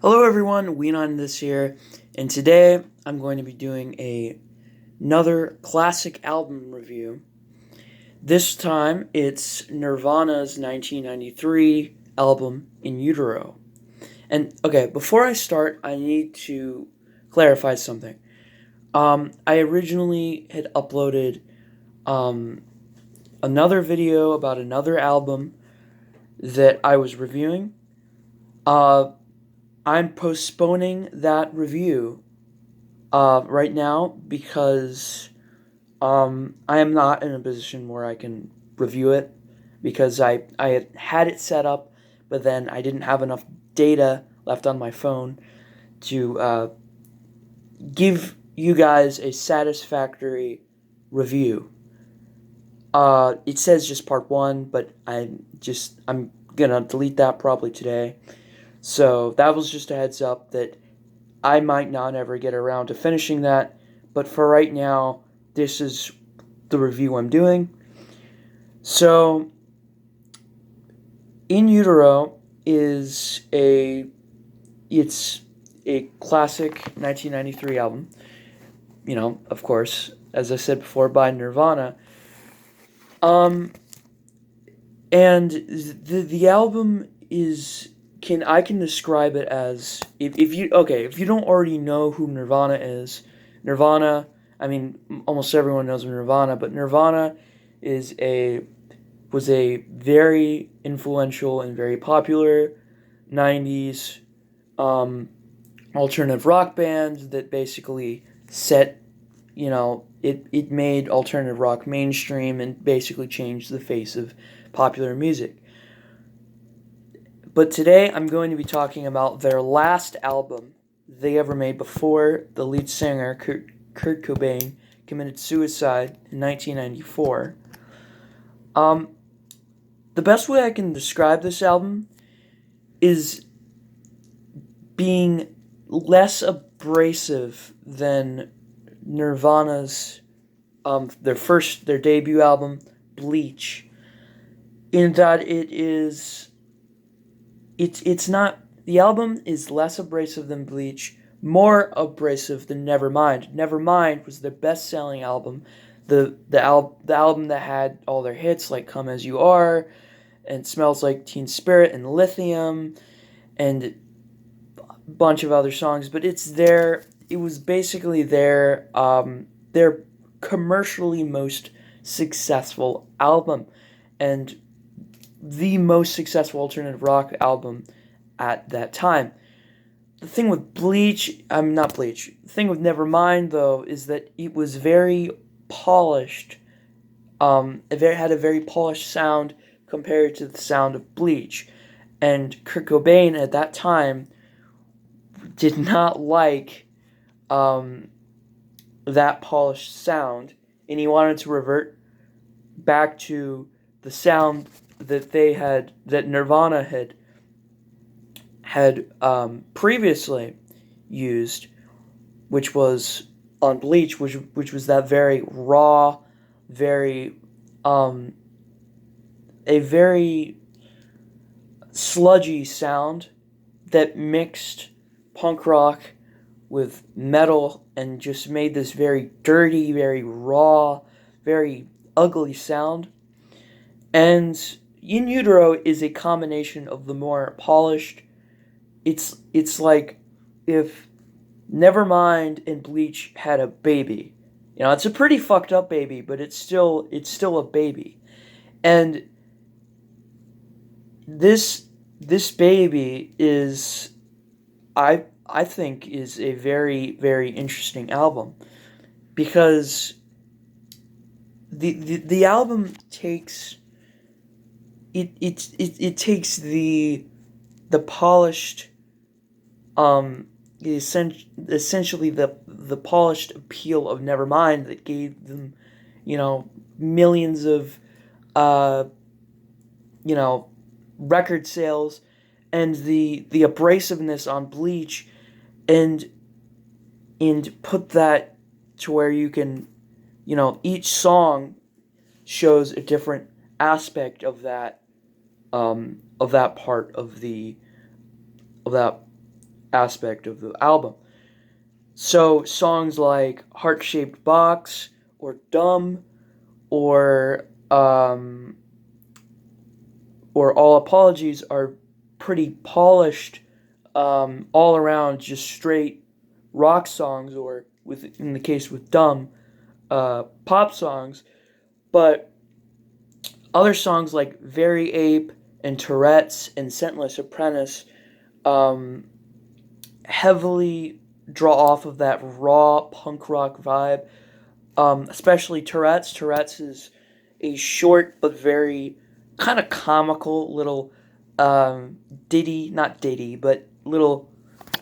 Hello everyone, Weenon this here, and today I'm going to be doing another classic album review. This time it's Nirvana's 1993 album In Utero. And okay, before I start, I need to clarify something. I originally had uploaded um, another video about another album that I was reviewing. Uh, I'm postponing that review right now because I am not in a position where I can review it because I had it set up, but then I didn't have enough data left on my phone to give you guys a satisfactory review. It says just part one, but I'm gonna delete that probably today. So that was just a heads up that I might not ever get around to finishing that, but for right now, this is the review I'm doing. So, In Utero is it's a classic 1993 album. You know, of course, as I said before, by Nirvana. Um, and the album is can describe it as if you don't already know who Nirvana is. Nirvana, I mean, almost everyone knows Nirvana, but Nirvana is a was a very influential and very popular 90s um, alternative rock band that basically set, it made alternative rock mainstream and basically changed the face of popular music. But today I'm going to be talking about their last album they ever made before the lead singer, Kurt Cobain, committed suicide in 1994. Um, the best way I can describe this album is being less abrasive than Nirvana's their debut album, Bleach, in that it's not the album is less abrasive than Bleach, more abrasive than Nevermind. Nevermind was their best-selling album, the album that had all their hits like Come As You Are and Smells Like Teen Spirit and Lithium and a bunch of other songs, but it was basically their commercially most successful album and the most successful alternative rock album at that time. The thing with Bleach, I'm not Bleach. The thing with Nevermind though is that it was very polished. It had a very polished sound compared to the sound of Bleach, and Kurt Cobain at that time did not like um, that polished sound, and he wanted to revert back to the sound that Nirvana had previously used, which was on Bleach, which was that very raw, very a very sludgy sound that mixed punk rock with metal and just made this very dirty, very raw, very ugly sound. And In Utero is a combination of the more polished. It's like if Nevermind and Bleach had a baby. You know, it's a pretty fucked up baby, but it's still a baby. And this baby is I think is a very very interesting album because the album takes it takes the polished essentially the polished appeal of Nevermind that gave them, millions of uh you know record sales, and the abrasiveness on Bleach, and put that to where you can, each song shows a different aspect of that part of that aspect of the album. So songs like Heart Shaped Box or Dumb or All Apologies are pretty polished, all around just straight rock songs, or with in the case with Dumb, pop songs. But other songs like Very Ape and Tourette's and Scentless Apprentice um, heavily draw off of that raw punk rock vibe. Especially Tourette's. Tourette's is a short but very kind of comical little ditty, not ditty, but little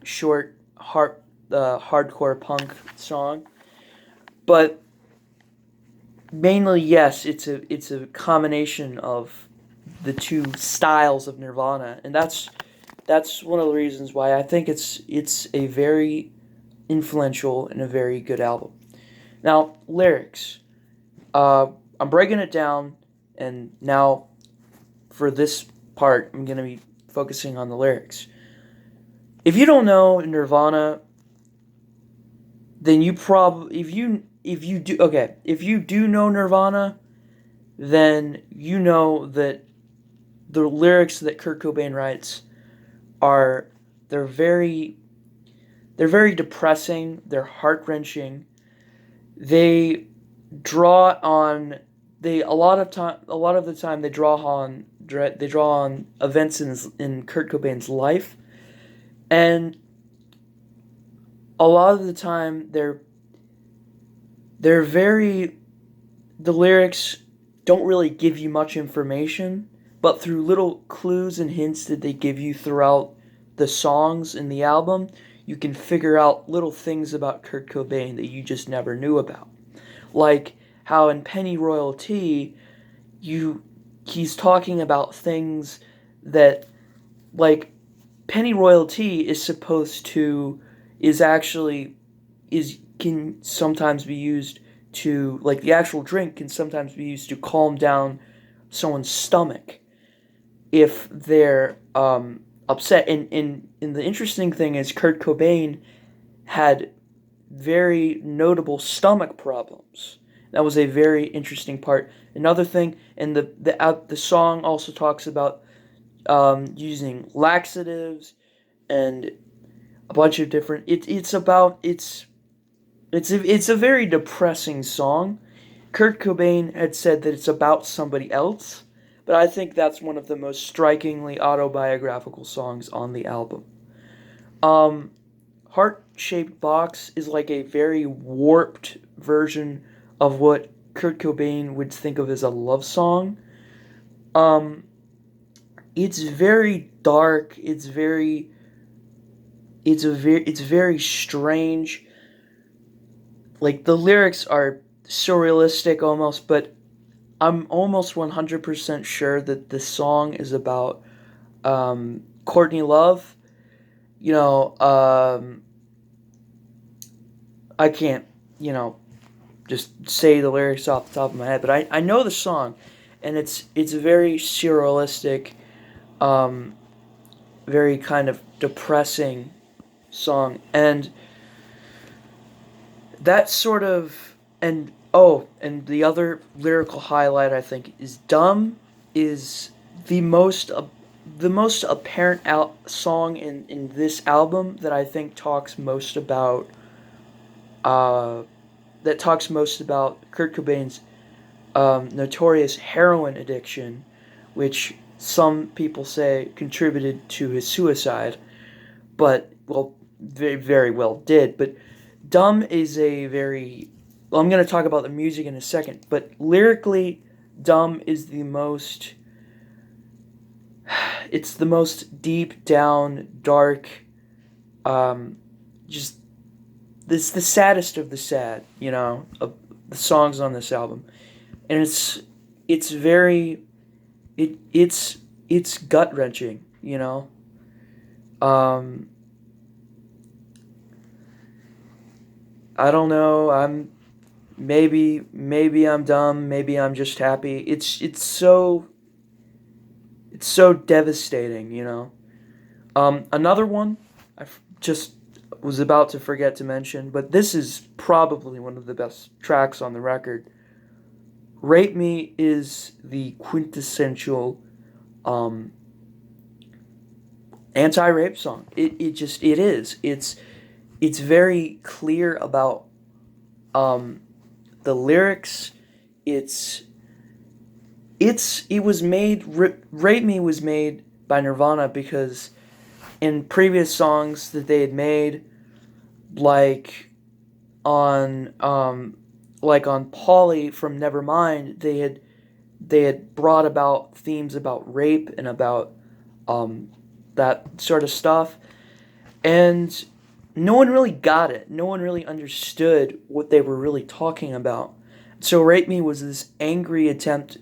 short hardcore punk song. But mainly, yes, it's a combination of the two styles of Nirvana, and that's one of the reasons why I think it's a very influential and a very good album. Now, lyrics. I'm breaking it down, and now for this part, I'm going to be focusing on the lyrics. If you don't know Nirvana, then you probably if you do know Nirvana, then you know that the lyrics that Kurt Cobain writes are they're very they're very depressing, they're heart-wrenching. They draw on they a lot of the time they draw on events in Kurt Cobain's life, and a lot of the time they're very the lyrics don't really give you much information, but through little clues and hints that they give you throughout the songs in the album, you can figure out little things about Kurt Cobain that you just never knew about. Like how in Penny Royalty, he's talking about things that, like, Penny Royalty is supposed to is actually is can sometimes be used to, like, the actual drink can sometimes be used to calm down someone's stomach if they're upset. And the interesting thing is Kurt Cobain had very notable stomach problems. That was a very interesting part. Another thing, and the song also talks about using laxatives and a bunch of different. It's a very depressing song. Kurt Cobain had said that it's about somebody else, but I think that's one of the most strikingly autobiographical songs on the album. Um, Heart Shaped Box is like a very warped version of what Kurt Cobain would think of as a love song. Um, it's very dark. It's very strange. Like the lyrics are surrealistic almost, but I'm almost 100% sure that the song is about Courtney Love. You know, I can't, just say the lyrics off the top of my head, but I know the song, and it's a very surrealistic, um, very kind of depressing song, and that sort of and the other lyrical highlight I think is "Dumb" is the most the most apparent song in this album that I think uh, talks most about Kurt Cobain's notorious heroin addiction, which some people say contributed to his suicide, but, well, very, very well did. But Dumb is a very. Well, I'm going to talk about the music in a second, but lyrically, Dumb is the most. It's the most deep down, dark, um, just. This the saddest of the sad, of the songs on this album. And it's very. It's gut wrenching, Um, I don't know. Maybe I'm dumb. Maybe I'm just happy. It's so devastating. Another one. just was about to forget to mention, but this is probably one of the best tracks on the record. Rape Me is the quintessential um, anti-rape song. It is. It's very clear about um, the lyrics. It's it was made. Rape Me was made by Nirvana because in previous songs that they had made, like on Polly from Nevermind, they had brought about themes about rape and about um, that sort of stuff, and no one really got it. No one really understood what they were really talking about. So Rape Me was this angry attempt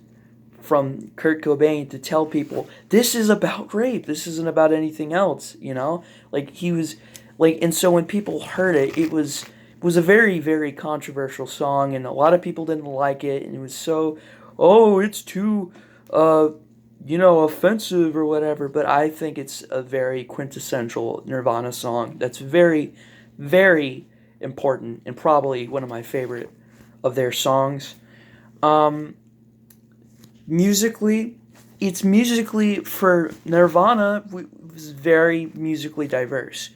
from Kurt Cobain to tell people this is about rape. This isn't about anything else, you know? Like he was like and so when people heard it, it was a very very controversial song and a lot of people didn't like it and it was so it's too uh offensive or whatever, but I think it's a very quintessential Nirvana song that's very very important and probably one of my favorite of their songs. Um Musically, it's musically for Nirvana was very musically diverse.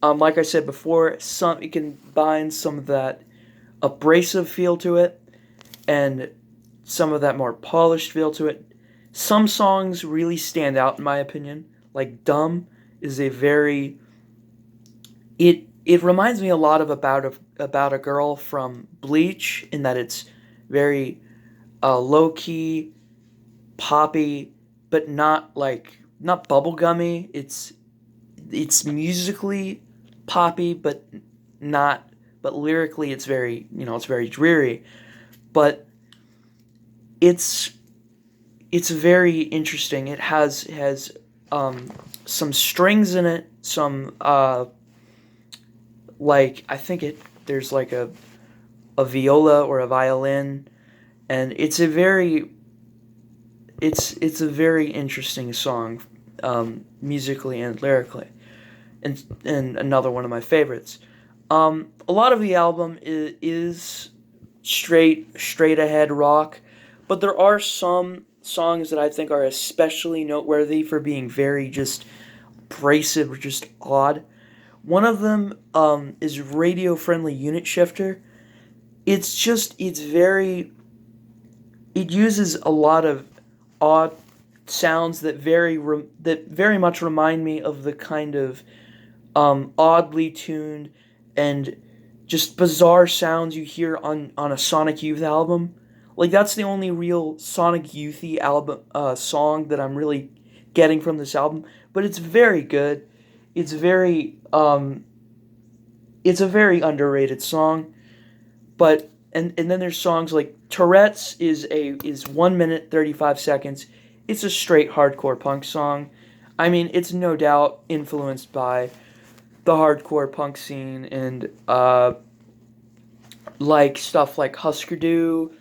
Like I said before, some it combines some of that abrasive feel to it and some of that more polished feel to it. Some songs really stand out in my opinion. Like "Dumb" is a very it reminds me a lot of about a girl from Bleach in that it's very low key, poppy, but not bubblegummy. It's musically poppy, but not. But lyrically, it's very it's very dreary. But it's it's very interesting. It has some strings in it. Some I think there's like a viola or a violin, and it's a very interesting song, musically and lyrically, and another one of my favorites. A lot of the album is straight ahead rock, but there are some songs that I think are especially noteworthy for being very just abrasive or just odd. One of them is Radio Friendly Unit Shifter. It's very it uses a lot of odd sounds that very much remind me of the kind of oddly tuned and just bizarre sounds you hear on a Sonic Youth album. Like that's the only real Sonic Youthy album song that I'm really getting from this album. But it's very good. It's very it's a very underrated song. But and then there's songs like Tourette's is 1 minute 35 seconds. It's a straight hardcore punk song. I mean, it's no doubt influenced by the hardcore punk scene and like stuff like Husker Du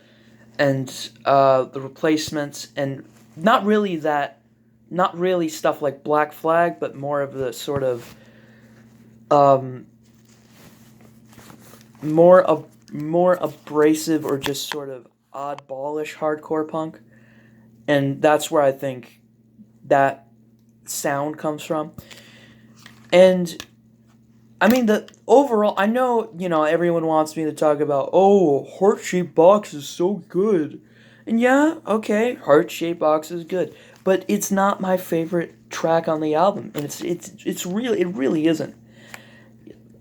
and the Replacements and not really stuff like Black Flag, but more of the sort of um, more abrasive or just sort of oddballish hardcore punk, and that's where I think that sound comes from. And I mean the overall, I know everyone wants me to talk about Heart Shaped Box is so good, and yeah, okay, Heart Shaped Box is good, but it's not my favorite track on the album, and it really isn't.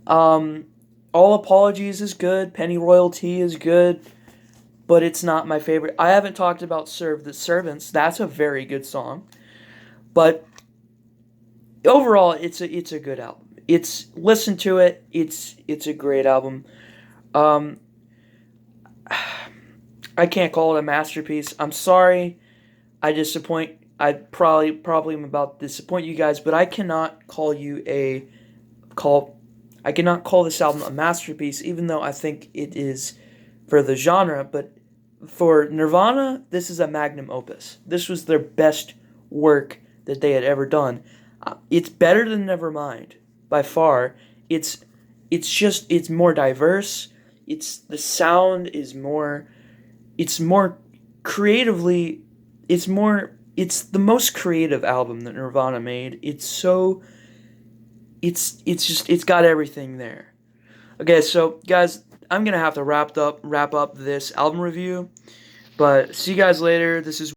Um, All Apologies is good. Penny Royalty is good, but it's not my favorite. I haven't talked about Serve the Servants. That's a very good song, but overall, it's a good album. It's listen to it. It's a great album. Um, I can't call it a masterpiece. I'm sorry. I disappoint. I probably am about to disappoint you guys, but call I cannot call this album a masterpiece, even though I think it is for the genre. But for Nirvana, this is a magnum opus. This was their best work that they had ever done. It's better than Nevermind. by far. It's more diverse. The sound is more, it's more creatively, it's the most creative album that Nirvana made. It's got everything there. Okay, so guys, I'm gonna have to wrap up this album review. But see you guys later. This is